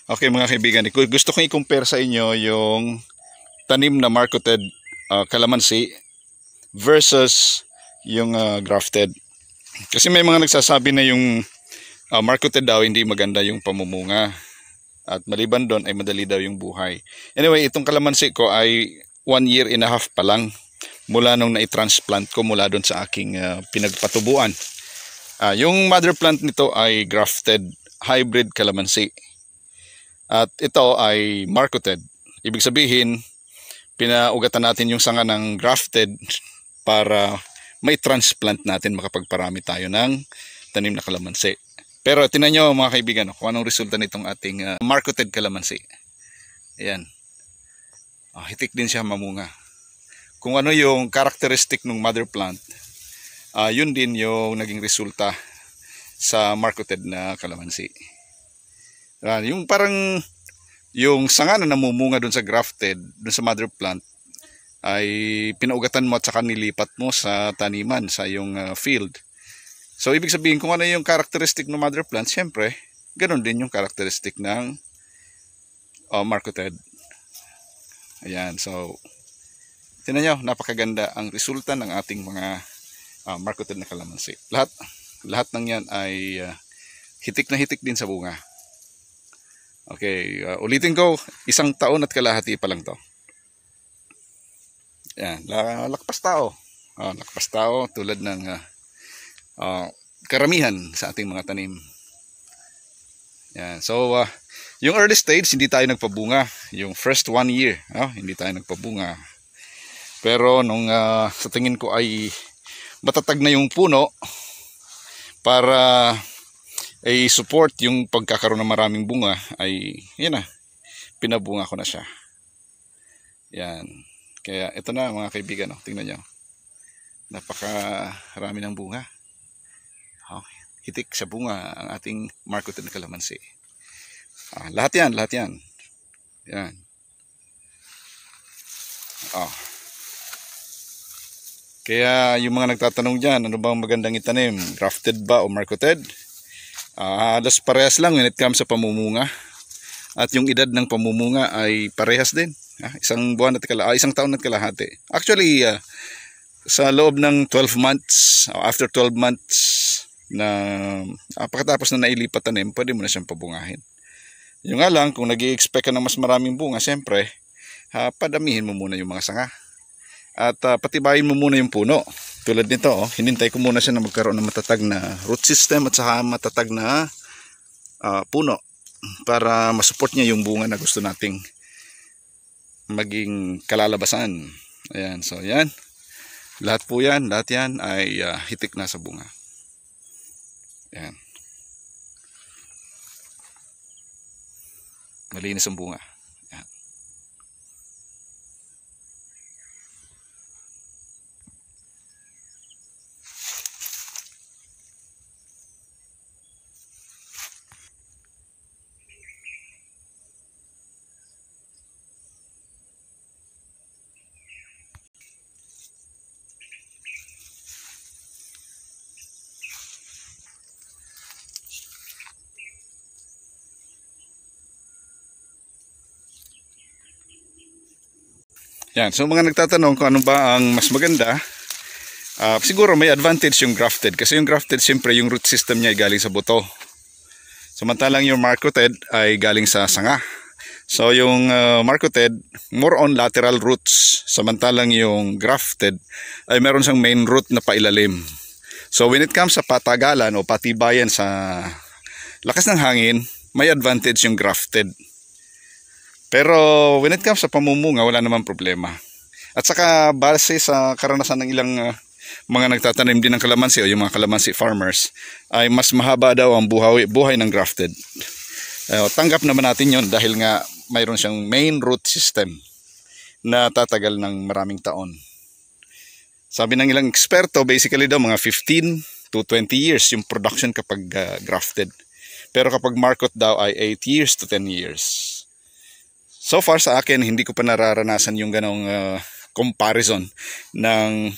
Okay mga kaibigan, gusto kong i-compare sa inyo yung tanim na marketed calamansi versus yung grafted. Kasi may mga nagsasabi na yung marketed daw hindi maganda yung pamumunga. At maliban doon ay madali daw yung buhay. Anyway, itong calamansi ko ay 1.5 years pa lang mula nung na-transplant ko mula doon sa aking pinagpatubuan. Yung mother plant nito ay grafted hybrid calamansi. At ito ay marketed. Ibig sabihin, pinaugatan natin yung sanga ng grafted para may transplant natin, makapagparami tayo ng tanim na calamansi. Pero tingnan nyo mga kaibigan kung anong resulta nitong ating marketed calamansi. Ayan. Hitik din siya mamunga. Kung ano yung characteristic ng mother plant, yun din yung naging resulta sa marketed na calamansi. Yung parang yung sanga na namumunga dun sa grafted, dun sa mother plant, ay pinaugatan mo at saka nilipat mo sa taniman, sa yung field. So ibig sabihin kung ano yung characteristic ng mother plant, syempre ganun din yung characteristic ng marketed. Ayan, so tingnan nyo, napakaganda ang resulta ng ating mga marketed na calamansi. Lahat ng yan ay hitik na hitik din sa bunga. Okay, ulitin ko, 1 taon at kalahati pa lang to. Yan, lakpas tao. Lakpas tao tulad ng karamihan sa ating mga tanim. Yan, so yung early stage hindi tayo nagpabunga. Yung first 1 year, hindi tayo nagpabunga. Pero nung sa tingin ko ay matatag na yung puno para ay support yung pagkakaroon ng maraming bunga, ay yan na, pinabunga ko na siya. Yan, kaya ito na mga kaibigan, tingnan nyo, napakarami ng bunga. Hitik sa bunga ang ating marketed na calamansi. Lahat yan yan. Kaya yung mga nagtatanong dyan, ano bang magandang itanim, grafted ba o marketed? Halos parehas lang when it comes sa pamumunga. At yung edad ng pamumunga ay parehas din. 1 taon at kalahati. Actually, sa loob ng 12 months, after 12 months na pagkatapos na nailipat tanim, pwede mo na siyang pabungahin. Yung nga lang, kung nag-i-expect ka ng mas maraming bunga, siyempre, padamihin mo muna yung mga sanga. At patibayin mo muna yung puno. Tulad nito, hinintay ko muna siya na magkaroon ng matatag na root system at saka matatag na puno para masupport niya yung bunga na gusto nating maging kalalabasan. Ayan, so yan. Lahat yan ay hitik na sa bunga. Ayan. Malinis ang bunga. Ayan. Yan, so mga nagtatanong kung ano ba ang mas maganda, siguro may advantage yung grafted. Kasi yung grafted, siyempre yung root system niya ay galing sa buto. Samantalang yung marketed ay galing sa sanga. So yung marketed, more on lateral roots. Samantalang yung grafted ay meron siyang main root na pailalim. So when it comes sa patagalan o patibayan sa lakas ng hangin, may advantage yung grafted. Pero when it comes sa pamumunga, wala namang problema. At saka base sa karanasan ng ilang mga nagtatanim din ng kalamansi o yung mga kalamansi farmers, ay mas mahaba daw ang buhay ng grafted. Tanggap naman natin yon dahil nga mayroon siyang main root system na tatagal ng maraming taon. Sabi ng ilang eksperto, basically daw mga 15 to 20 years yung production kapag grafted. Pero kapag market daw ay 8 years to 10 years. So far sa akin, hindi ko pa nararanasan yung ganong comparison ng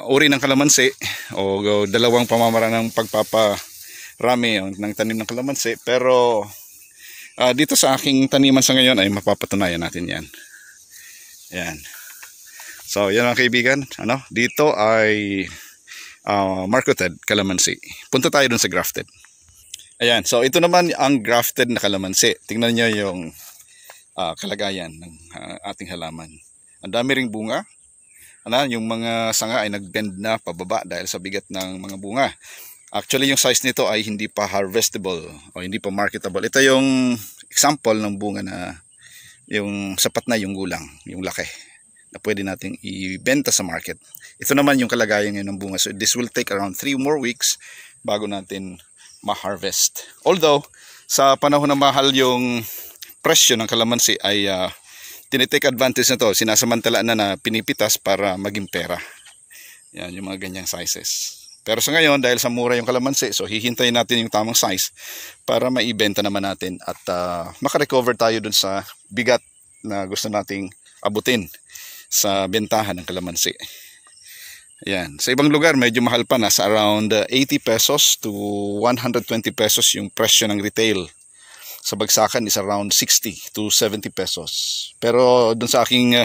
uri ng kalamansi o dalawang pamamaraan ng pagpaparami ng tanim ng kalamansi. Pero Dito sa aking taniman sa ngayon ay mapapatunayan natin yan. Yan. So yan mga kaibigan, dito ay marketed calamansi. Punta tayo dun sa grafted. Ayan, so ito naman ang grafted na calamansi. Tingnan nyo yung kalagayan ng ating halaman. Ang dami ring bunga. Yung mga sanga ay nagbend na pababa dahil sa bigat ng mga bunga. Actually, yung size nito ay hindi pa harvestable o hindi pa marketable. Ito yung example ng bunga na yung sapat na yung gulang, yung laki na pwede nating ibenta sa market. Ito naman yung kalagayan ngayon ng bunga. So this will take around 3 more weeks bago natin ma-harvest. Although, sa panahon na mahal yung presyo ng kalamansi ay tinitake advantage na to. Sinasamantala na pinipitas para maging pera. Yan, yung mga ganyang sizes. Pero sa ngayon, dahil sa mura yung kalamansi, so hihintayin natin yung tamang size para maibenta naman natin at makarecover tayo dun sa bigat na gusto nating abutin sa bentahan ng kalamansi. Ayan. Sa ibang lugar, medyo mahal pa, nasa around 80 pesos to 120 pesos yung presyo ng retail. Sa bagsakan is around 60 to 70 pesos. Pero dun sa aking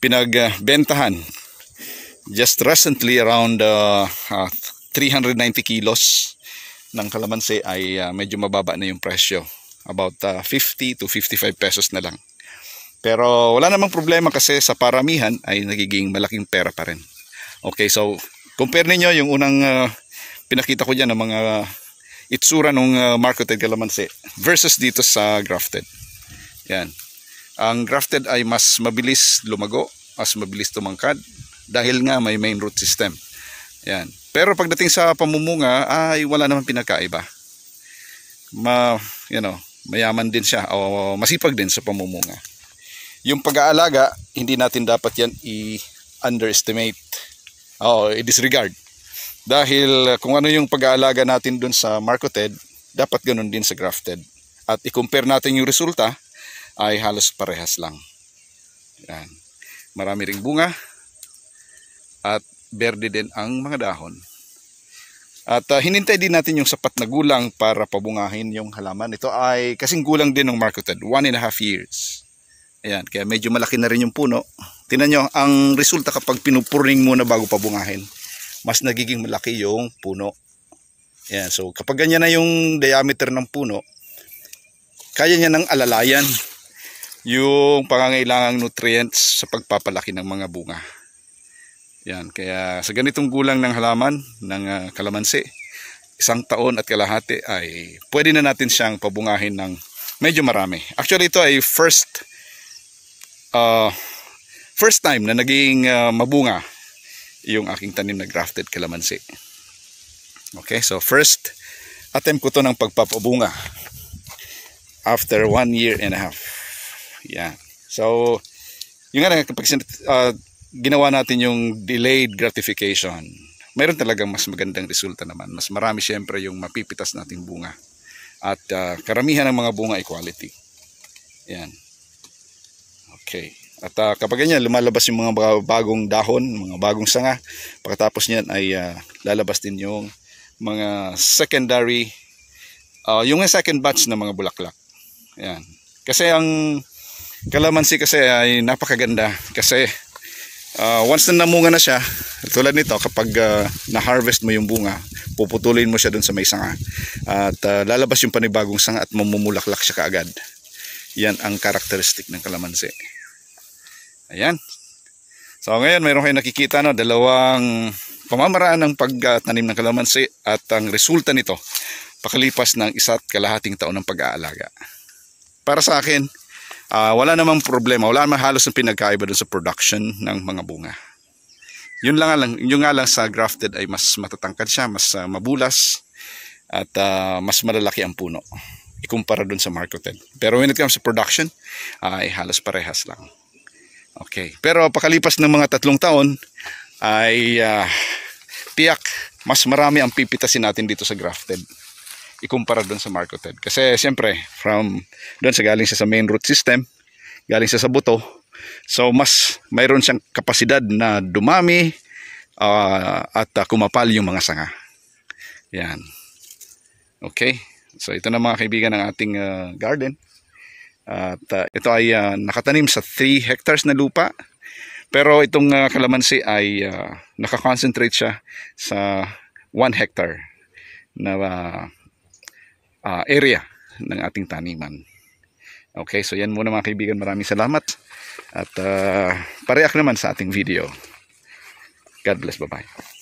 pinagbentahan, just recently around 390 kilos ng kalamansi ay medyo mababa na yung presyo. About 50 to 55 pesos na lang. Pero wala namang problema kasi sa paramihan ay nagiging malaking pera pa rin. Okay, so compare ninyo yung unang pinakita ko dyan ng mga itsura ng marketed calamansi versus dito sa grafted. Yan. Ang grafted ay mas mabilis lumago, mas mabilis tumangkad dahil nga may main root system. Yan. Pero pagdating sa pamumunga ay wala namang pinagkaiba. Mayaman din siya o masipag din sa pamumunga. Yung pag-aalaga, hindi natin dapat yan i-underestimate o i-disregard. Dahil kung ano yung pag-aalaga natin dun sa marketed, dapat ganun din sa grafted. At i-compare natin yung resulta, ay halos parehas lang. Yan. Marami ring bunga at berde din ang mga dahon. At hinintay din natin yung sapat na gulang para pabungahin yung halaman. Ito ay kasing gulang din ng marketed, 1.5 years. Ayan, kaya medyo malaki na rin yung puno. Tingnan nyo, ang resulta kapag pinupurning muna bago pabungahin, mas nagiging malaki yung puno. Ayan, so kapag ganyan na yung diameter ng puno, kaya niya nang alalayan yung pangangailangang nutrients sa pagpapalaki ng mga bunga. Ayan, kaya sa ganitong gulang ng halaman, ng kalamansi, 1 taon at kalahati ay pwede na natin siyang pabungahin ng medyo marami. Actually, ito ay first time na naging mabunga yung aking tanim na grafted calamansi. Okay, so first attempt ko to ng pagpapabunga after 1.5 years. Yan. So yung nga kapag ginawa natin yung delayed gratification, mayroon talagang mas magandang resulta naman. Mas marami syempre yung mapipitas nating bunga. At karamihan ng mga bunga ay quality. Yan. Okay. At kapag ganyan, lumalabas yung mga bagong dahon, mga bagong sanga. Pagkatapos niyan ay lalabas din yung mga secondary, yung second batch na mga bulaklak. Yan. Kasi ang kalamansi kasi ay napakaganda. Kasi once na namunga na siya, tulad nito, kapag na-harvest mo yung bunga, puputulin mo siya dun sa may sanga. At lalabas yung panibagong sanga at mamumulaklak siya kaagad. Yan ang karakteristik ng kalamansi. Ayan. So ngayon mayroon kayo nakikita dalawang pamamaraan ng pagtanim ng kalamansi at ang resulta nito pakalipas ng 1.5 taon ng pag-aalaga. Para sa akin, wala namang problema, wala namang halos ng pinagkaiba dun sa production ng mga bunga. Yun nga lang sa grafted ay mas matatangkad siya, mas mabulas at mas malalaki ang puno ikumpara dun sa marketed. Pero when it comes to production, ay halos parehas lang. Okay, pero pakalipas ng mga 3 taon ay tiyak mas marami ang pipitasin natin dito sa grafted ikumpara doon sa marketed. Kasi siyempre doon galing siya sa main root system, galing siya sa buto. So mas mayroon siyang kapasidad na dumami at kumapal yung mga sanga. Yan. Okay. So ito na mga kaibigan ng ating garden. At ito ay nakatanim sa 3 hectares na lupa. Pero itong kalamansi ay nakakoncentrate siya sa 1 hectare na area ng ating taniman. Okay, so yan muna mga kaibigan. Maraming salamat. At pareak naman sa ating video. God bless. Bye-bye.